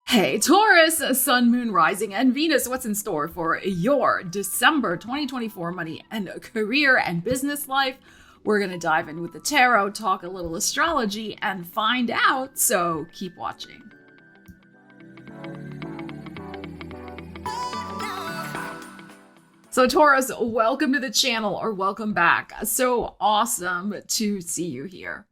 Hey, Taurus, Sun, Moon, Rising, and Venus. What's in store for your December 2024 money and career and business life? We're going to dive in with the tarot, talk a little astrology, and find out, so keep watching. So Taurus, welcome to the channel, or welcome back. So awesome to see you here.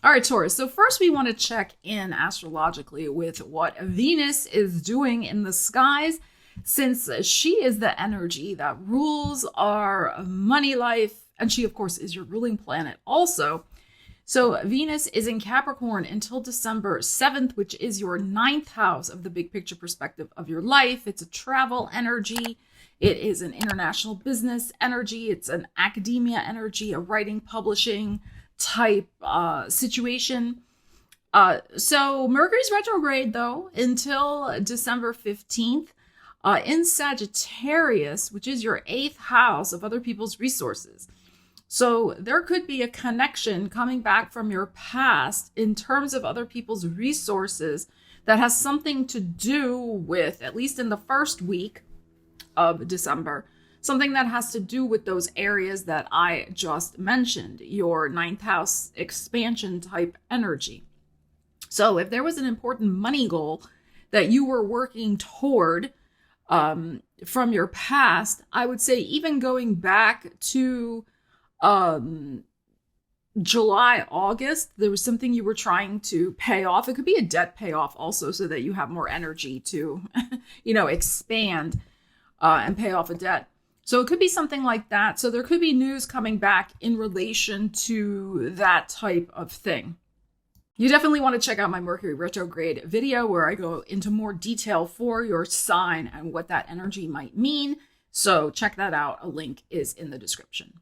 All right, Taurus, so first we want to check in astrologically with what Venus is doing in the skies, since she is the energy that rules our money life, and she, of course, is your ruling planet also. So Venus is in Capricorn until December 7th, which is your 9th house of the big picture perspective of your life. It's a travel energy. It is an international business energy. It's an academia energy, a writing, publishing type situation. So Mercury's retrograde, though, until December 15th in Sagittarius, which is your 8th house of other people's resources. So there could be a connection coming back from your past in terms of other people's resources that has something to do with, at least in the first week of December, something that has to do with those areas that I just mentioned, your 9th house expansion type energy. So if there was an important money goal that you were working toward from your past, I would say even going back to July, August, there was something you were trying to pay off. It could be a debt payoff also, so that you have more energy to, expand and pay off a debt. So it could be something like that. So there could be news coming back in relation to that type of thing. You definitely want to check out my Mercury retrograde video where I go into more detail for your sign and what that energy might mean. So check that out. A link is in the description.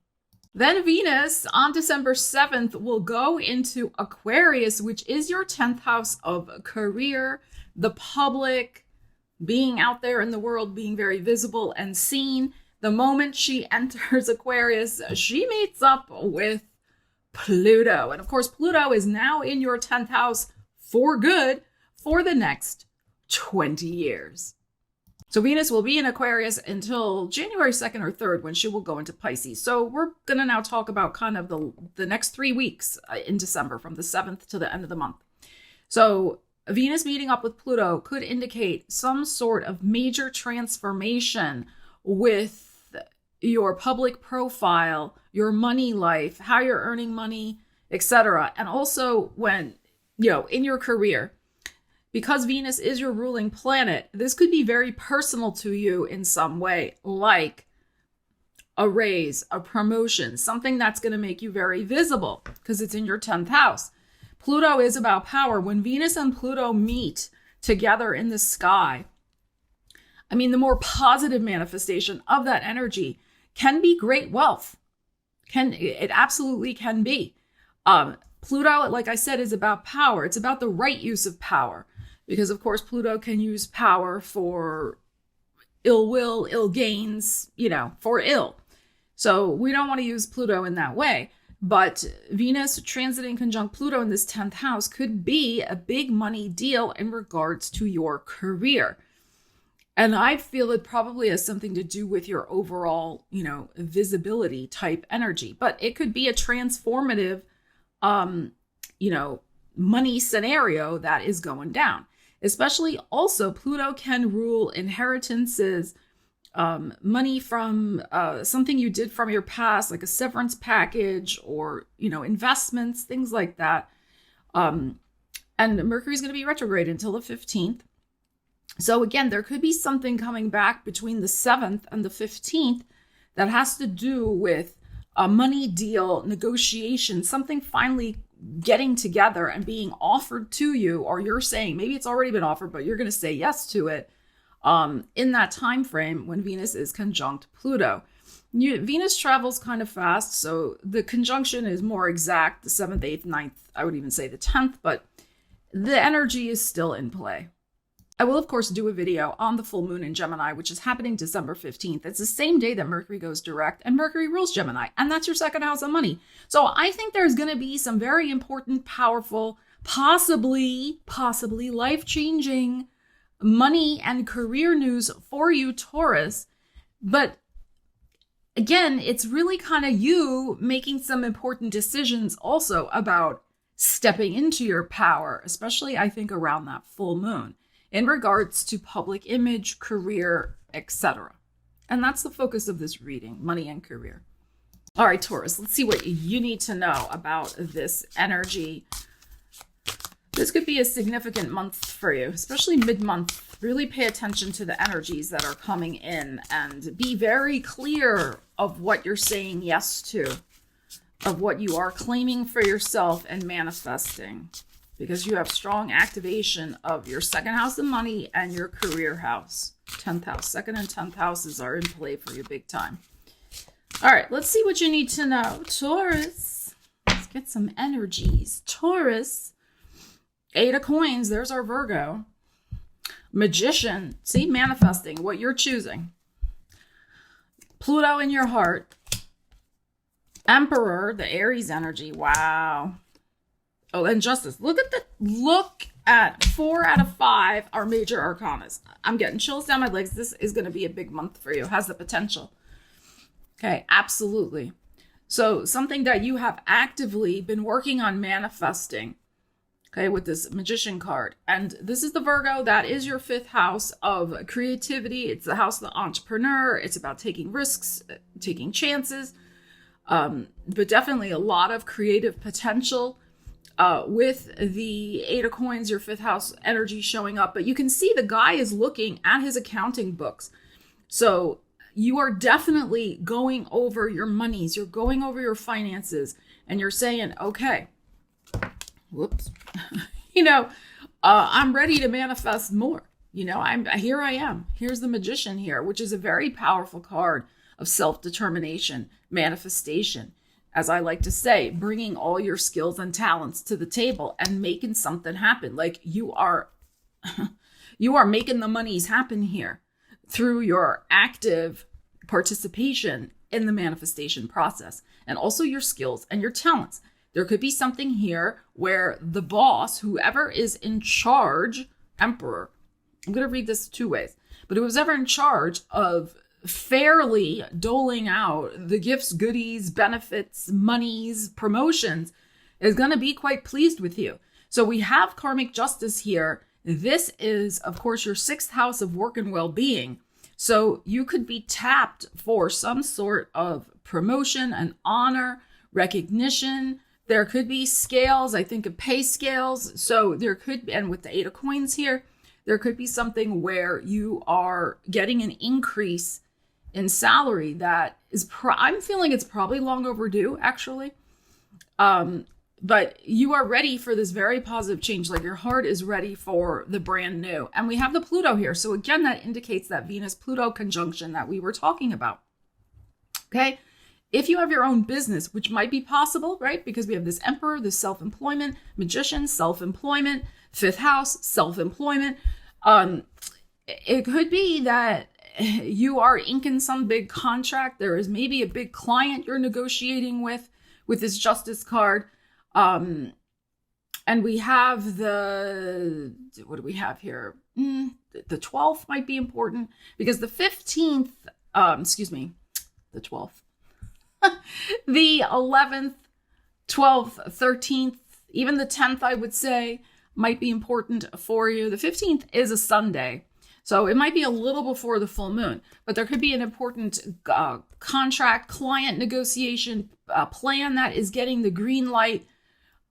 Then Venus on December 7th will go into Aquarius, which is your 10th house of career, the public, being out there in the world, being very visible and seen. The moment she enters Aquarius, she meets up with Pluto. And of course, Pluto is now in your 10th house for good for the next 20 years. So Venus will be in Aquarius until January 2nd or 3rd, when she will go into Pisces. So we're going to now talk about kind of the next 3 weeks in December, from the 7th to the end of the month. So Venus meeting up with Pluto could indicate some sort of major transformation with your public profile, your money life, how you're earning money, etc. And also when, in your career, because Venus is your ruling planet, this could be very personal to you in some way, like a raise, a promotion, something that's going to make you very visible because it's in your 10th house. Pluto is about power. When Venus and Pluto meet together in the sky, the more positive manifestation of that energy can be great wealth. It absolutely can be. Pluto, like I said, is about power. It's about the right use of power. Because, of course, Pluto can use power for ill will, ill gains, for ill. So we don't want to use Pluto in that way. But Venus transiting conjunct Pluto in this 10th house could be a big money deal in regards to your career. And I feel it probably has something to do with your overall, visibility type energy. But it could be a transformative, money scenario that is going down. Especially also, Pluto can rule inheritances, money from something you did from your past, like a severance package or, investments, things like that. And Mercury's going to be retrograde until the 15th. So again, there could be something coming back between the 7th and the 15th that has to do with a money deal, negotiation, something finally getting together and being offered to you, or you're saying, maybe it's already been offered, but you're going to say yes to it in that time frame when Venus is conjunct Pluto. Venus travels kind of fast, so the conjunction is more exact, the 7th, 8th, 9th, I would even say the 10th, but the energy is still in play. I will, of course, do a video on the full moon in Gemini, which is happening December 15th. It's the same day that Mercury goes direct, and Mercury rules Gemini, and that's your 2nd house of money. So I think there's going to be some very important, powerful, possibly life-changing money and career news for you, Taurus. But again, it's really kind of you making some important decisions also about stepping into your power, especially I think around that full moon in regards to public image, career, etc. And that's the focus of this reading, money and career. All right, Taurus, let's see what you need to know about this energy. This could be a significant month for you, especially mid-month. Really pay attention to the energies that are coming in and be very clear of what you're saying yes to, of what you are claiming for yourself and manifesting, because you have strong activation of your second house of money and your career house. 10th house. Second and 10th houses are in play for you big time. All right, let's see what you need to know. Taurus, let's get some energies. Taurus, 8 of coins. There's our Virgo. Magician. See, manifesting what you're choosing. Pluto in your heart. Emperor, the Aries energy. Wow. Oh, and Justice. Look at 4 out of 5 are major arcanas. I'm getting chills down my legs. This is going to be a big month for you. Has the potential. Okay, absolutely. So something that you have actively been working on manifesting, okay, with this Magician card. And this is the Virgo. That is your 5th house of creativity. It's the house of the entrepreneur. It's about taking risks, taking chances, but definitely a lot of creative potential with the 8 of coins, your 5th house energy showing up. But you can see the guy is looking at his accounting books. So you are definitely going over your monies. You're going over your finances and you're saying, okay, whoops, I'm ready to manifest more. Here I am. Here's the Magician here, which is a very powerful card of self-determination, manifestation. As I like to say, bringing all your skills and talents to the table and making something happen. Like you are making the monies happen here through your active participation in the manifestation process, and also your skills and your talents. There could be something here where the boss, whoever is in charge, Emperor, I'm going to read this 2 ways, but whoever's ever in charge of fairly doling out the gifts, goodies, benefits, monies, promotions, is going to be quite pleased with you. So we have karmic justice here. This is, of course, your 6th house of work and well-being. So you could be tapped for some sort of promotion and honor, recognition. There could be scales. I think of pay scales. So there could be, and with the 8 of coins here, there could be something where you are getting an increase in salary that is, I'm feeling it's probably long overdue, actually. But you are ready for this very positive change. Like your heart is ready for the brand new. And we have the Pluto here. So again, that indicates that Venus-Pluto conjunction that we were talking about. Okay. If you have your own business, which might be possible, right? Because we have this Emperor, this self-employment, Magician, self-employment, 5th house, self-employment. It could be that you are inking some big contract. There is maybe a big client you're negotiating with this Justice card. And we have what do we have here? The 12th might be important because the 15th, the 12th, the 11th, 12th, 13th, even the 10th, I would say, might be important for you. The 15th is a Sunday, so it might be a little before the full moon, but there could be an important contract, client negotiation plan that is getting the green light.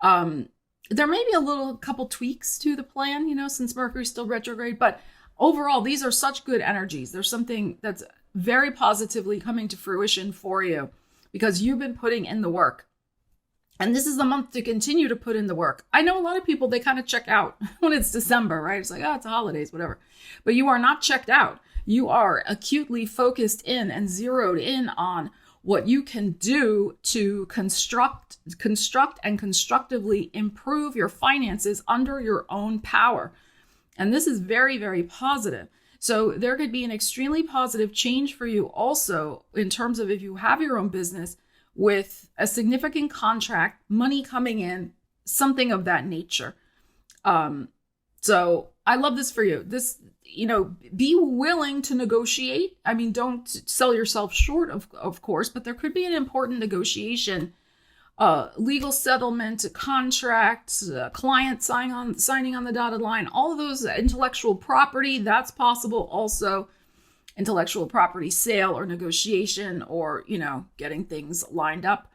There may be a couple tweaks to the plan, since Mercury's still retrograde, but overall, these are such good energies. There's something that's very positively coming to fruition for you because you've been putting in the work. And this is the month to continue to put in the work. I know a lot of people, they kind of check out when it's December, right? It's like, oh, it's the holidays, whatever. But you are not checked out. You are acutely focused in and zeroed in on what you can do to construct and constructively improve your finances under your own power. And this is very, very positive. So there could be an extremely positive change for you also in terms of if you have your own business with a significant contract, money coming in, something of that nature. So I love this for you. This be willing to negotiate. I mean, don't sell yourself short, of course, but there could be an important negotiation, legal settlement, contracts, client signing on the dotted line, all of those, intellectual property, that's possible also. Intellectual property sale or negotiation, or, getting things lined up.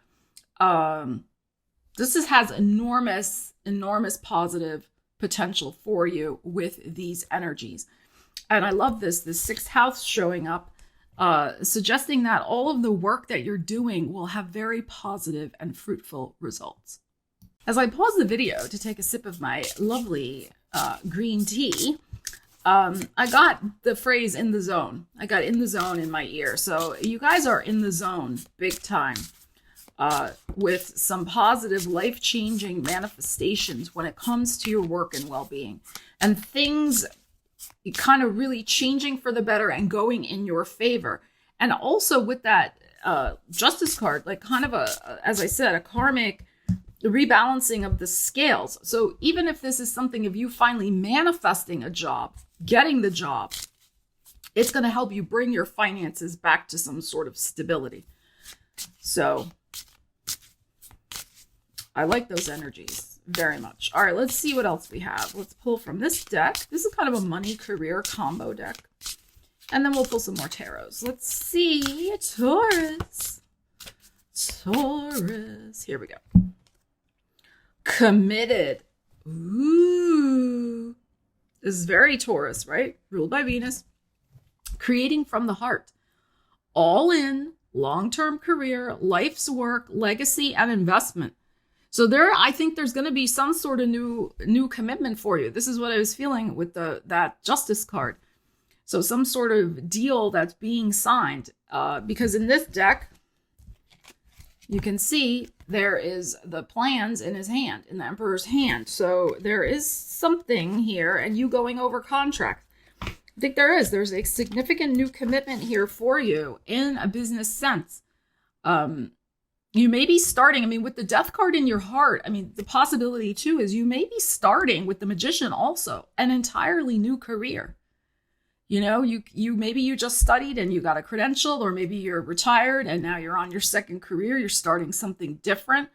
This has enormous positive potential for you with these energies. And I love this 6th house showing up, suggesting that all of the work that you're doing will have very positive and fruitful results. As I pause the video to take a sip of my lovely green tea, I got the phrase "in the zone." I got "in the zone" in my ear. So you guys are in the zone big time, with some positive, life-changing manifestations when it comes to your work and well-being, and things kind of really changing for the better and going in your favor. And also with that Justice card, like kind of as I said, a karmic rebalancing of the scales. So even if this is something of you finally manifesting a job, getting the job, it's going to help you bring your finances back to some sort of stability. So I like those energies very much. All right, let's see what else we have. Let's pull from this deck. This is kind of a money career combo deck. And then we'll pull some more tarots. Let's see. Taurus. Here we go. Committed. Ooh. This is very Taurus, right? Ruled by Venus. Creating from the heart. All in, long-term career, life's work, legacy, and investment. So I think there's going to be some sort of new commitment for you. This is what I was feeling with that Justice card. So some sort of deal that's being signed. Because in this deck, you can see there is the plans in his hand, in the Emperor's hand. So there is something here, and you going over contract. I think there's a significant new commitment here for you in a business sense. You may be starting, with the Death card in your heart, the possibility too is you may be starting with the Magician also, an entirely new career. Maybe you just studied and you got a credential, or maybe you're retired and now you're on your second career. You're starting something different.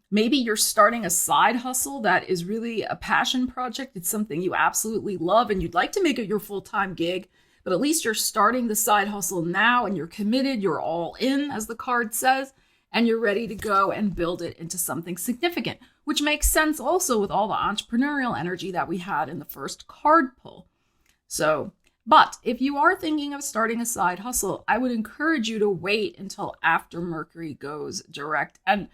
Maybe you're starting a side hustle that is really a passion project. It's something you absolutely love and you'd like to make it your full-time gig, but at least you're starting the side hustle now and you're committed. You're all in, as the card says, and you're ready to go and build it into something significant, which makes sense also with all the entrepreneurial energy that we had in the first card pull. But if you are thinking of starting a side hustle, I would encourage you to wait until after Mercury goes direct. And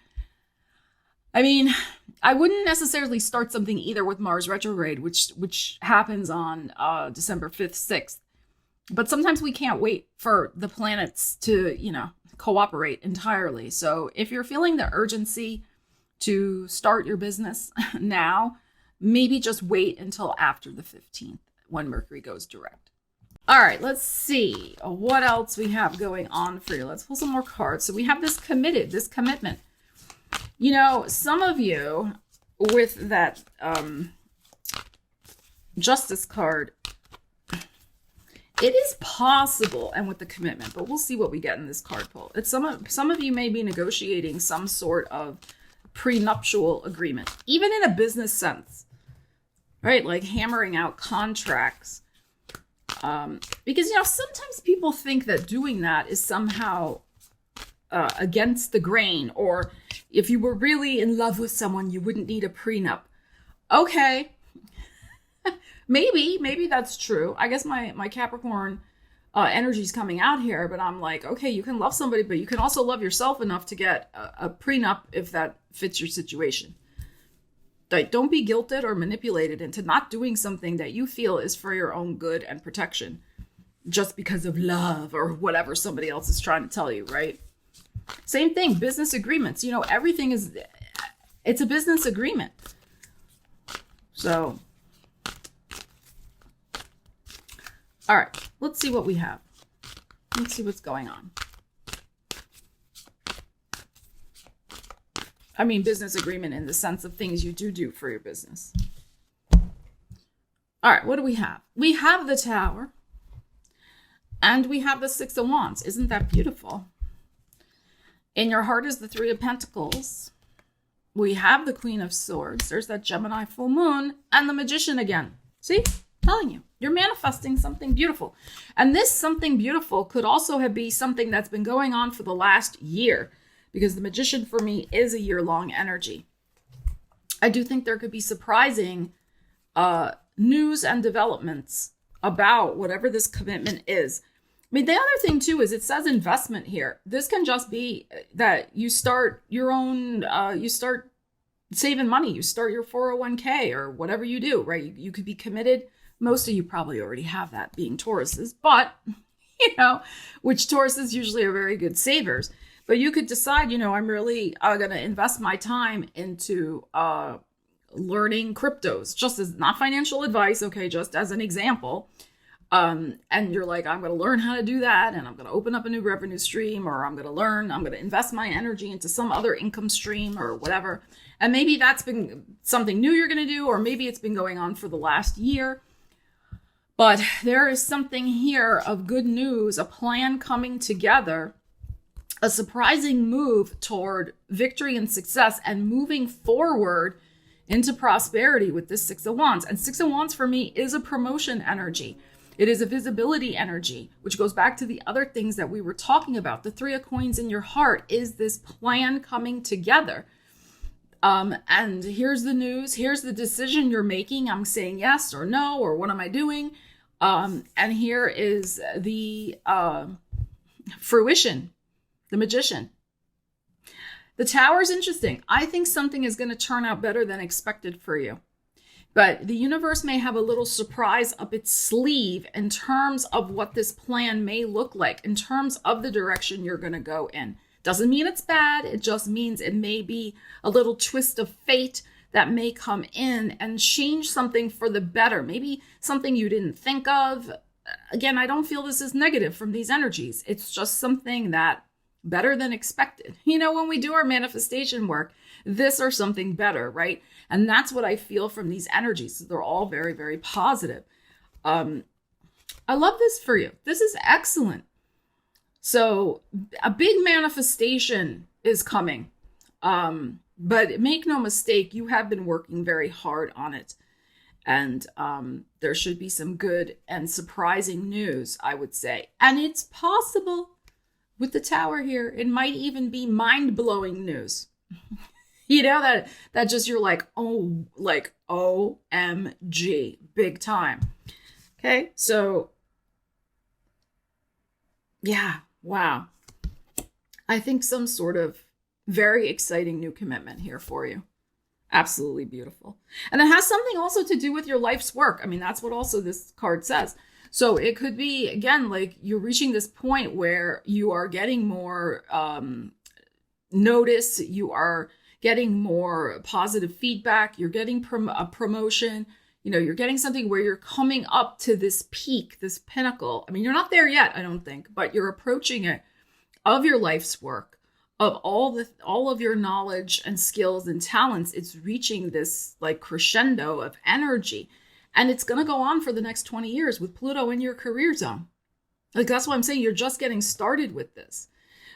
I wouldn't necessarily start something either with Mars retrograde, which happens on December 5th, 6th. But sometimes we can't wait for the planets to, cooperate entirely. So if you're feeling the urgency to start your business now, maybe just wait until after the 15th when Mercury goes direct. All right, let's see what else we have going on for you. Let's pull some more cards. So we have this commitment. Some of you with that Justice card, it is possible, and with the commitment, but we'll see what we get in this card pull. It's some of you may be negotiating some sort of prenuptial agreement, even in a business sense, right? Like hammering out contracts. Because, sometimes people think that doing that is somehow against the grain, or if you were really in love with someone, you wouldn't need a prenup. Okay. Maybe that's true. I guess my Capricorn energy is coming out here, but I'm like, okay, you can love somebody, but you can also love yourself enough to get a prenup if that fits your situation. Like, don't be guilted or manipulated into not doing something that you feel is for your own good and protection just because of love or whatever somebody else is trying to tell you, right? Same thing, business agreements. Everything it's a business agreement. So, all right, let's see what we have. Let's see what's going on. Business agreement in the sense of things you do for your business. All right, what do we have? We have the Tower and we have the Six of Wands. Isn't that beautiful? In your heart is the Three of Pentacles. We have the Queen of Swords. There's that Gemini full moon and the Magician again. See? Telling you, you're manifesting something beautiful. And this something beautiful could also be something that's been going on for the last year, because the Magician for me is a year-long energy. I do think there could be surprising news and developments about whatever this commitment is. I mean, the other thing too is it says investment here. This can just be that you start your own, you start saving money, you start your 401k or whatever you do, right? You could be committed. Most of you probably already have that, being Tauruses, but which Tauruses usually are very good savers. But you could decide, I'm really going to invest my time into learning cryptos, just as not financial advice, okay, just as an example. And you're like, I'm going to learn how to do that, and I'm going to open up a new revenue stream, or I'm going to invest my energy into some other income stream or whatever. And maybe that's been something new you're going to do, or maybe it's been going on for the last year. But there is something here of good news, a plan coming together, a surprising move toward victory and success, and moving forward into prosperity with this Six of Wands. And Six of Wands for me is a promotion energy. It is a visibility energy, which goes back to the other things that we were talking about. The Three of Coins in your heart is this plan coming together. And here's the news. Here's the decision you're making. I'm saying yes or no, or what am I doing? And here is the fruition, the Magician. The Tower is interesting. I think something is going to turn out better than expected for you. But the universe may have a little surprise up its sleeve in terms of what this plan may look like, in terms of the direction you're going to go in. Doesn't mean it's bad. It just means it may be a little twist of fate that may come in and change something for the better. Maybe something you didn't think of. Again, I don't feel this is negative from these energies. It's just something that better than expected. When we do our manifestation work, this or something better, right? And that's what I feel from these energies. They're all very, very positive. I love this for you. This is excellent. So a big manifestation is coming. But make no mistake, you have been working very hard on it. And there should be some good and surprising news, I would say. And it's possible with the Tower here, it might even be mind-blowing news. that just you're like, oh, like OMG, big time. Okay, so yeah, wow. I think some sort of very exciting new commitment here for you. Absolutely beautiful. And it has something also to do with your life's work. I mean, that's what also this card says. So it could be, again, like you're reaching this point where you are getting more notice, you are getting more positive feedback, you're getting a promotion, you're getting something where you're coming up to this peak, this pinnacle. I mean, you're not there yet, I don't think, but you're approaching it, of your life's work, of all of your knowledge and skills and talents. It's reaching this like crescendo of energy. And it's going to go on for the next 20 years with Pluto in your career zone. Like, that's why I'm saying you're just getting started with this.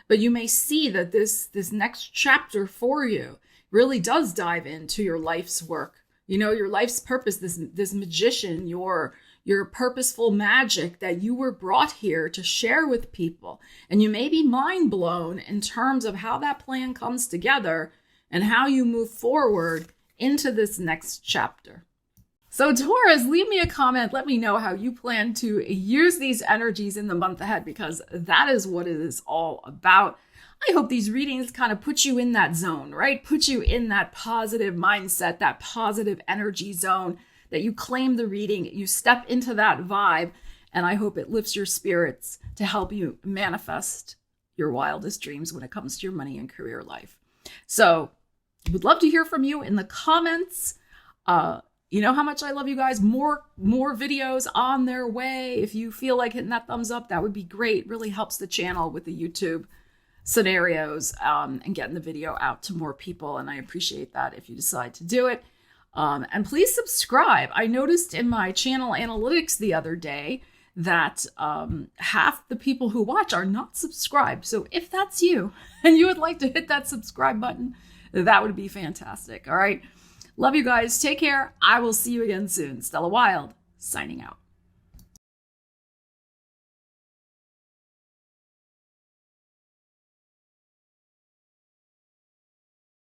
But you may see that this next chapter for you really does dive into your life's work. Your life's purpose, this magician, your purposeful magic that you were brought here to share with people. And you may be mind blown in terms of how that plan comes together and how you move forward into this next chapter. So Taurus, leave me a comment. Let me know how you plan to use these energies in the month ahead, because that is what it is all about. I hope these readings kind of put you in that zone, right? Put you in that positive mindset, that positive energy zone, that you claim the reading, you step into that vibe, and I hope it lifts your spirits to help you manifest your wildest dreams when it comes to your money and career life. So I would love to hear from you in the comments. You know how much I love you guys. More videos on their way. If you feel like hitting that thumbs up, that would be great. Really helps the channel with the YouTube scenarios and getting the video out to more people. And I appreciate that if you decide to do it. And please subscribe. I noticed in my channel analytics the other day that half the people who watch are not subscribed. So if that's you and you would like to hit that subscribe button, that would be fantastic. All right. Love you guys. Take care. I will see you again soon. Stella Wilde, signing out.